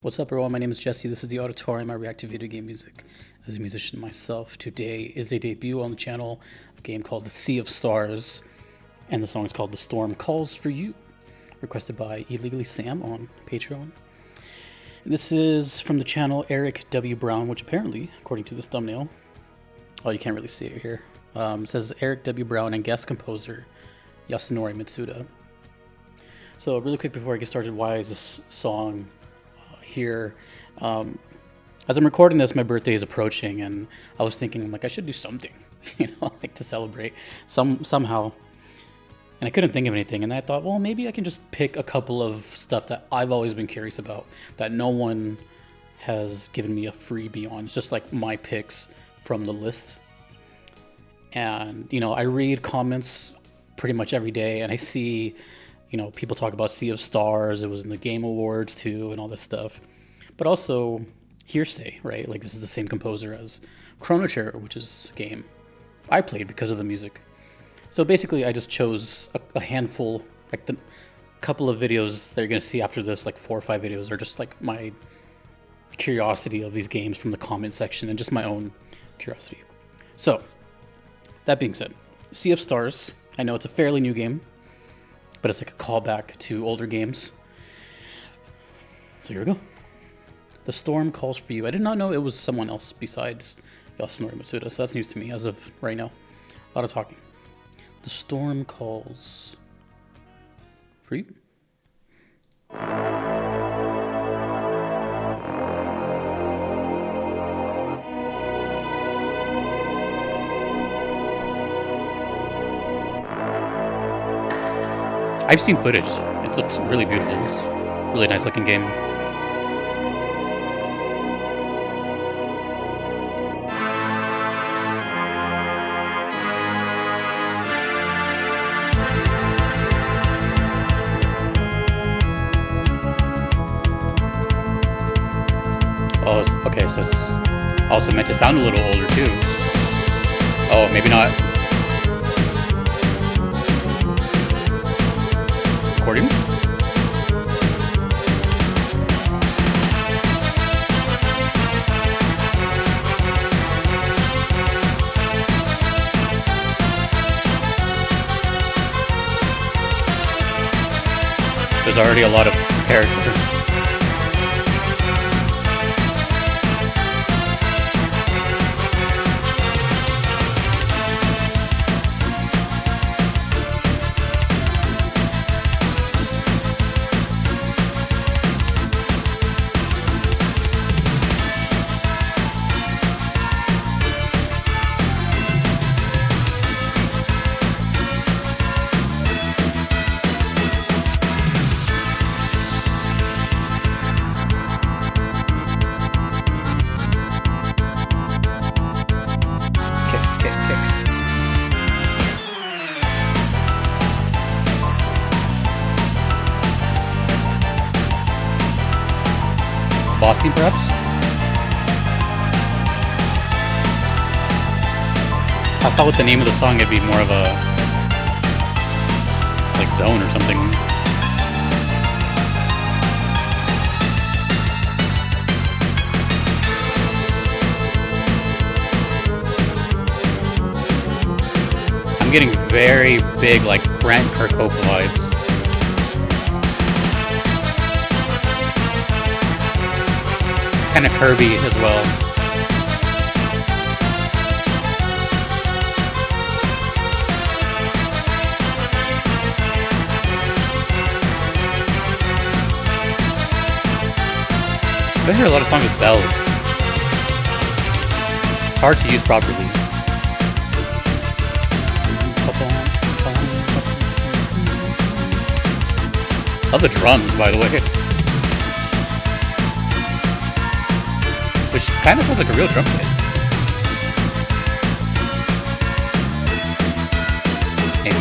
What's up, everyone? My name is Jesse. This is the Auditorium. I react to video game music as a musician myself. Today is a debut on the channel, a game called The Sea of Stars, and the song is called The Storm Calls for You, requested by Illegally Sam on Patreon. And this is from the channel Eric W. Brown, which apparently, according to this thumbnail, oh, you can't really see it here. It says Eric W. Brown and guest composer Yasunori Mitsuda. So really quick before I get started, why is this song here? As I'm recording this, my birthday is approaching, and I was thinking, like, I should do something, like to celebrate somehow. And I couldn't think of anything, and I thought, well, maybe I can just pick a couple of stuff that I've always been curious about that no one has given me a freebie on. It's just like my picks from the list. And I read comments pretty much every day, and I see people talk about Sea of Stars. It was in the Game Awards too, and all this stuff. But also hearsay, right? Like, this is the same composer as Chrono Trigger, which is a game I played because of the music. So basically, I just chose a handful, like the couple of videos that you're gonna see after this, like 4 or 5 videos, are just like my curiosity of these games from the comment section and just my own curiosity. So that being said, Sea of Stars, I know it's a fairly new game, but it's like a callback to older games. So here we go. The Storm Calls for You. I did not know it was someone else besides Yasunori Mitsuda, so that's news to me as of right now. A lot of talking. The Storm Calls for You. I've seen footage. It looks really beautiful. It's a really nice looking game. Oh, okay, so it's also meant to sound a little older too. Oh, maybe not. Recording? There's already a lot of character. Boss theme, perhaps? I thought with the name of the song it'd be more of a like zone or something. I'm getting very big like Grant Kirkhope vibes. Kind of Kirby as well. I hear a lot of songs with bells. It's hard to use properly. Love the drums, by the way. Which kind of sounds like a real drum kit. Maybe.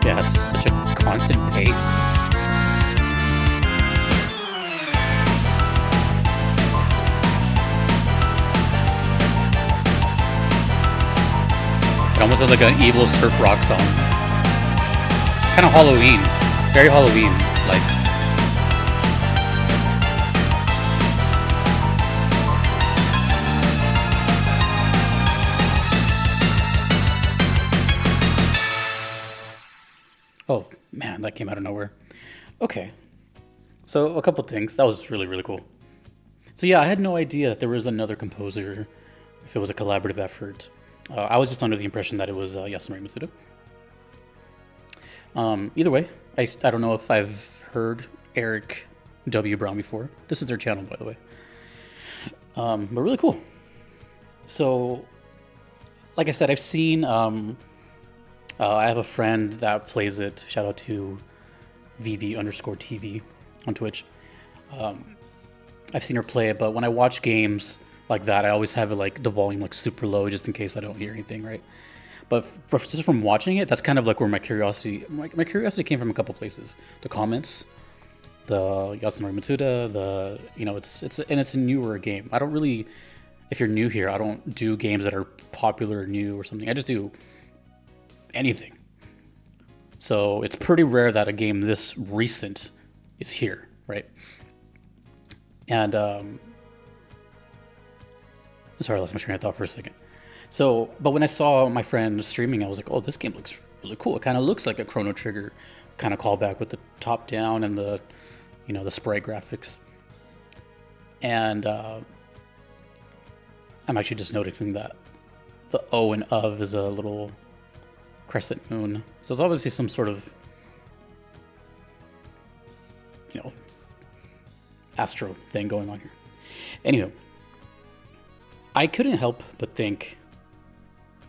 Yeah, it's such a constant pace. It almost sounds like an evil surf rock song. kind of Halloween, very Halloween like. Oh man, that came out of nowhere. Okay, so a couple things. That was really, really cool. So yeah, I had no idea that there was another composer, if it was a collaborative effort. I was just under the impression that it was Yasunori Mitsuda. Either way, I don't know if I've heard Eric W. Brown before. This is their channel, by the way. But really cool. So, like I said, I've seen... I have a friend that plays it. Shout out to VV_TV on Twitch. I've seen her play it, but when I watch games like that, I always have it like the volume like super low just in case I don't hear anything, right? But just from watching it, that's kind of like where my curiosity came from a couple places. The comments, the Yasunori Mitsuda, it's a newer game. I don't really, if you're new here, I don't do games that are popular or new or something. I just do anything. So it's pretty rare that a game this recent is here, right? And sorry, I lost my train of thought for a second. So, but when I saw my friend streaming, I was like, oh, this game looks really cool. It kind of looks like a Chrono Trigger kind of callback with the top down and the, the sprite graphics. And I'm actually just noticing that the O and of is a little crescent moon. So it's obviously some sort of, astro thing going on here. Anywho, I couldn't help but think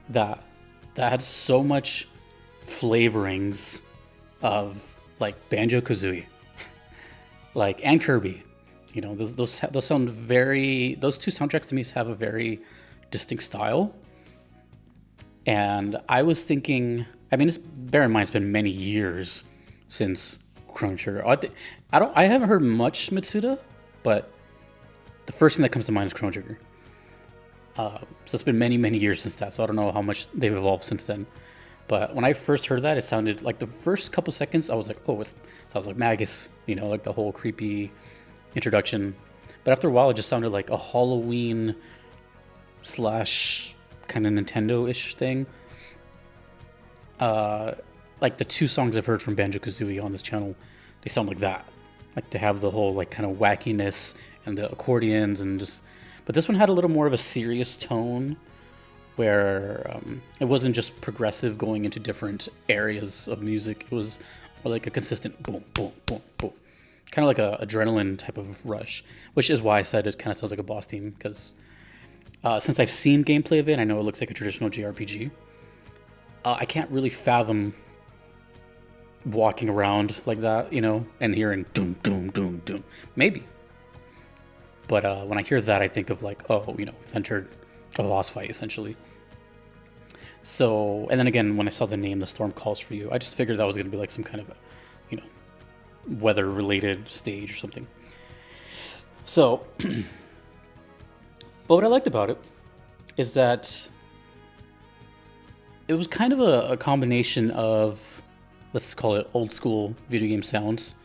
that had so much flavorings of like Banjo-Kazooie, and Kirby. Those sound very. Those two soundtracks to me have a very distinct style. And I was thinking, bear in mind, it's been many years since Chrono Trigger. I haven't heard much Mitsuda, but the first thing that comes to mind is Chrono Trigger. So it's been many, many years since that, so I don't know how much they've evolved since then. But when I first heard that, it sounded like the first couple seconds, I was like, oh, it sounds like Magus, like the whole creepy introduction. But after a while, it just sounded like a Halloween / kind of Nintendo-ish thing. Like the two songs I've heard from Banjo-Kazooie on this channel, they sound like that. Like they have the whole like kind of wackiness and the accordions and just... But this one had a little more of a serious tone where it wasn't just progressive going into different areas of music. It was more like a consistent boom, boom, boom, boom. Kind of like a adrenaline type of rush, which is why I said it kind of sounds like a boss theme, because since I've seen gameplay of it, I know it looks like a traditional JRPG. I can't really fathom walking around like that, and hearing doom, doom, doom, doom. Maybe. But when I hear that, I think of like, oh, we've entered a boss fight, essentially. So, and then again, when I saw the name, The Storm Calls for You, I just figured that was going to be like some kind of, weather-related stage or something. So, but what I liked about it is that it was kind of a combination of, let's call it old school video game sounds,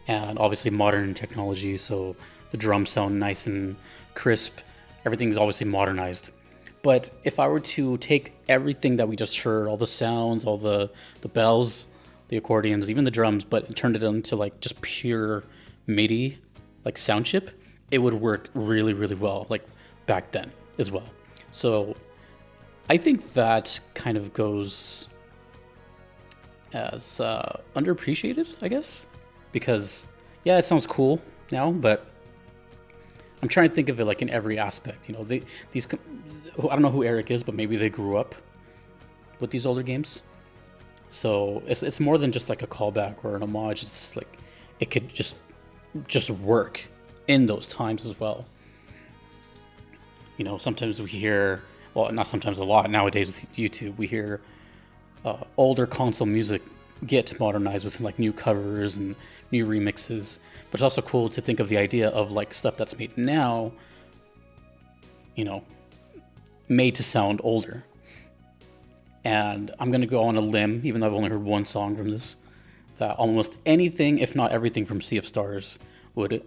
and obviously modern technology, so the drums sound nice and crisp. Everything's obviously modernized. But if I were to take everything that we just heard, all the sounds, all the bells, the accordions, even the drums, but turned it into like just pure MIDI, like sound chip, it would work really, really well, like back then as well. So I think that kind of goes as underappreciated, I guess, because yeah, it sounds cool now, but I'm trying to think of it like in every aspect. I don't know who Eric is, but maybe they grew up with these older games. So it's more than just like a callback or an homage. It's like it could just work in those times as well. Sometimes we hear, well, not sometimes, a lot nowadays with YouTube, we hear older console music get modernized with like new covers and new remixes. But it's also cool to think of the idea of like stuff that's made now, made to sound older. And I'm going to go on a limb, even though I've only heard one song from this, that almost anything, if not everything from Sea of Stars would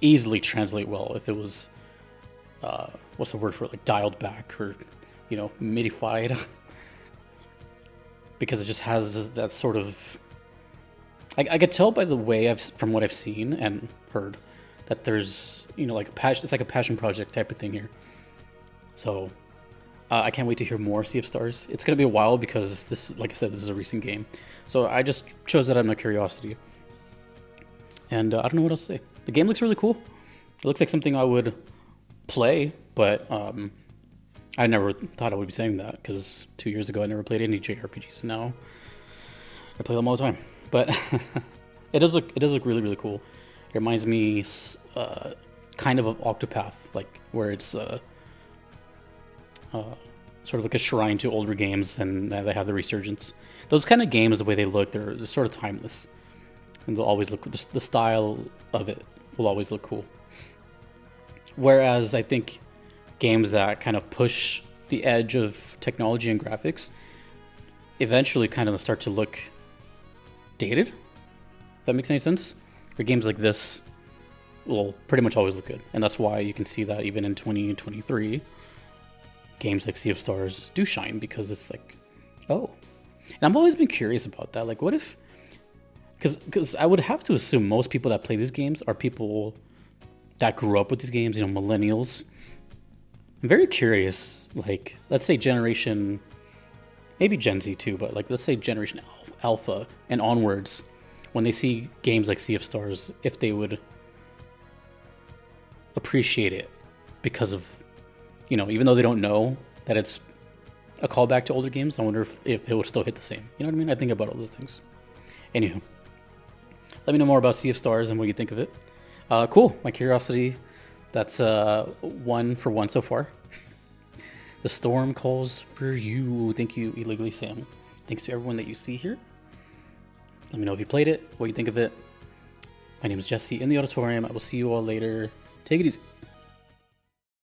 easily translate well if it was, what's the word for it, like dialed back or, midified. Because it just has that sort of... I could tell by the way from what I've seen and heard that there's, like a passion. It's like a passion project type of thing here. So I can't wait to hear more Sea of Stars. It's gonna be a while because this, like I said, this is a recent game. So I just chose that out of my curiosity. And I don't know what else to say. The game looks really cool. It looks like something I would play, but I never thought I would be saying that because 2 years ago I never played any JRPGs. And now I play them all the time. But it does look really, really cool. It reminds me kind of Octopath, like where it's sort of like a shrine to older games, and they have the resurgence. Those kind of games, the way they look, they're sort of timeless, and they'll always look. The style of it will always look cool. Whereas I think games that kind of push the edge of technology and graphics eventually kind of start to look dated. If that makes any sense. For games like this will pretty much always look good, and that's why you can see that even in 2023 games like Sea of Stars do shine, because it's like, oh. And I've always been curious about that, like what if, because I would have to assume most people that play these games are people that grew up with these games, millennials. I'm very curious, like let's say generation, maybe Gen Z too, but like let's say generation Alpha and onwards, when they see games like Sea of Stars, if they would appreciate it because of, even though they don't know that it's a callback to older games, I wonder if it would still hit the same. You know what I mean? I think about all those things. Anywho, let me know more about Sea of Stars and what you think of it. Cool. My curiosity, that's 1 for 1 so far. The storm calls for you. Thank you, Illegally Sam. Thanks to everyone that you see here. Let me know if you played it, what you think of it. My name is Jesse in the auditorium. I will see you all later. Take it easy.